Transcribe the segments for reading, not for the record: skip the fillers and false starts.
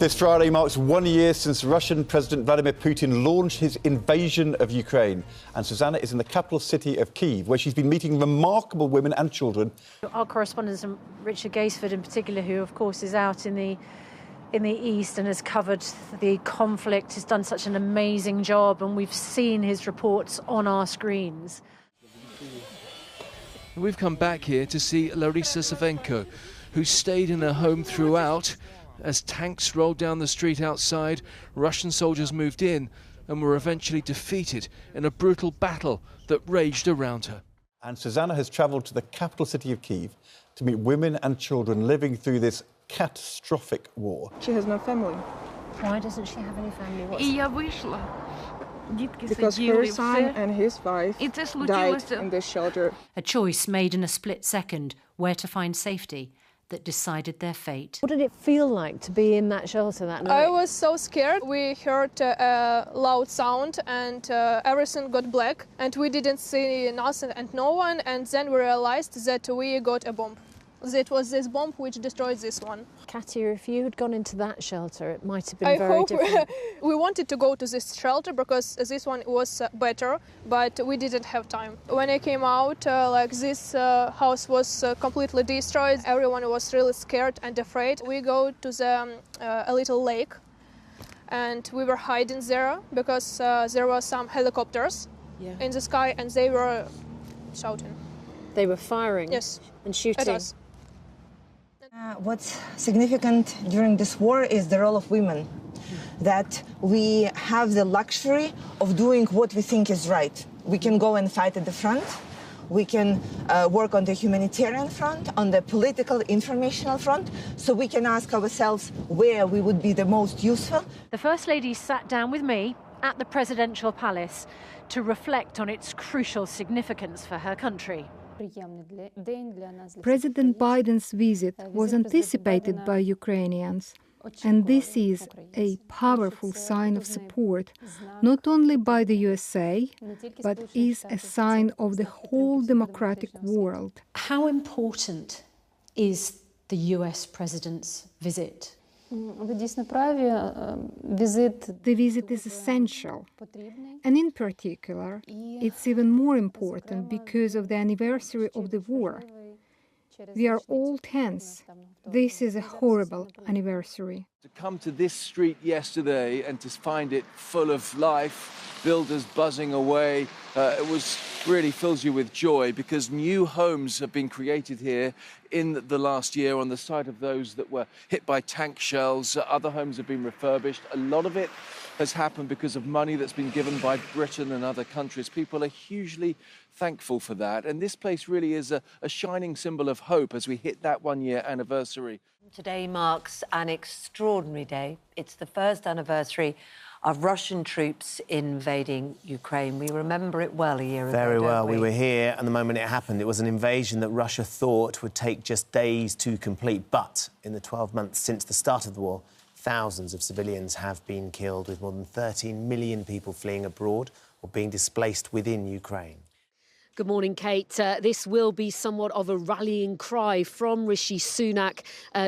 This Friday marks 1 year since Russian President Vladimir Putin launched his invasion of Ukraine. And Susanna is in the capital city of Kyiv, where she's been meeting remarkable women and children. Our correspondent, Richard Gaisford in particular, who of course is out in the east and has covered the conflict, has done such an amazing job, and we've seen his reports on our screens. We've come back here to see Larisa Savenko, who stayed in her home throughout. As tanks rolled down the street outside, Russian soldiers moved in and were eventually defeated in a brutal battle that raged around her. And Susanna has travelled to the capital city of Kyiv to meet women and children living through this catastrophic war. She has no family. Why doesn't she have any family? Because her son and his wife died in this shelter. A choice made in a split second where to find safety that decided their fate. What did it feel like to be in that shelter that night? I was so scared. We heard a loud sound and everything got black and we didn't see nothing and no one, and then we realized that we got a bomb. It was this bomb which destroyed this one. Katia, if you had gone into that shelter, it might have been very different. We wanted to go to this shelter because this one was better, but we didn't have time. When I came out, this house was completely destroyed. Everyone was really scared and afraid. We go to a little lake, and we were hiding there because there were some helicopters in the sky, and they were shouting. They were firing? Yes. And shooting? At us. What's significant during this war is the role of women, that we have the luxury of doing what we think is right. We can go and fight at the front, we can work on the humanitarian front, on the political, informational front, so we can ask ourselves where we would be the most useful. The First Lady sat down with me at the Presidential Palace to reflect on its crucial significance for her country. President Biden's visit was anticipated by Ukrainians, and this is a powerful sign of support, not only by the USA, but is a sign of the whole democratic world. How important is the US president's visit? The visit is essential, and in particular, it's even more important because of the anniversary of the war. We are all tense. This is a horrible anniversary. To come to this street yesterday and to find it full of life, builders buzzing away, it really fills you with joy, because new homes have been created here in the last year on the site of those that were hit by tank shells. Other homes have been refurbished. A lot of it has happened because of money that's been given by Britain and other countries. People are hugely thankful for that. And this place really is a shining symbol of hope as we hit that 1 year anniversary. Today marks an extraordinary day. It's the first anniversary of Russian troops invading Ukraine. We remember it well a year ago. Very well. We were here, and the moment it happened, it was an invasion that Russia thought would take just days to complete. But in the 12 months since the start of the war, thousands of civilians have been killed, with more than 13 million people fleeing abroad or being displaced within Ukraine. Good morning, Kate. This will be somewhat of a rallying cry from Rishi Sunak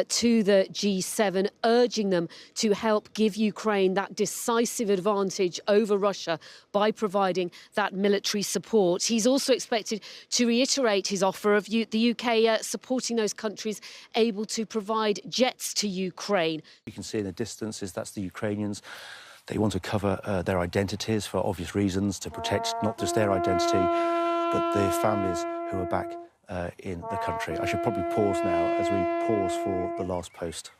to the G7, urging them to help give Ukraine that decisive advantage over Russia by providing that military support. He's also expected to reiterate his offer of the UK supporting those countries able to provide jets to Ukraine. You can see in the distance that's the Ukrainians. They want to cover their identities for obvious reasons, to protect not just their identity, but the families who are back in the country. I should probably pause now as we pause for the last post.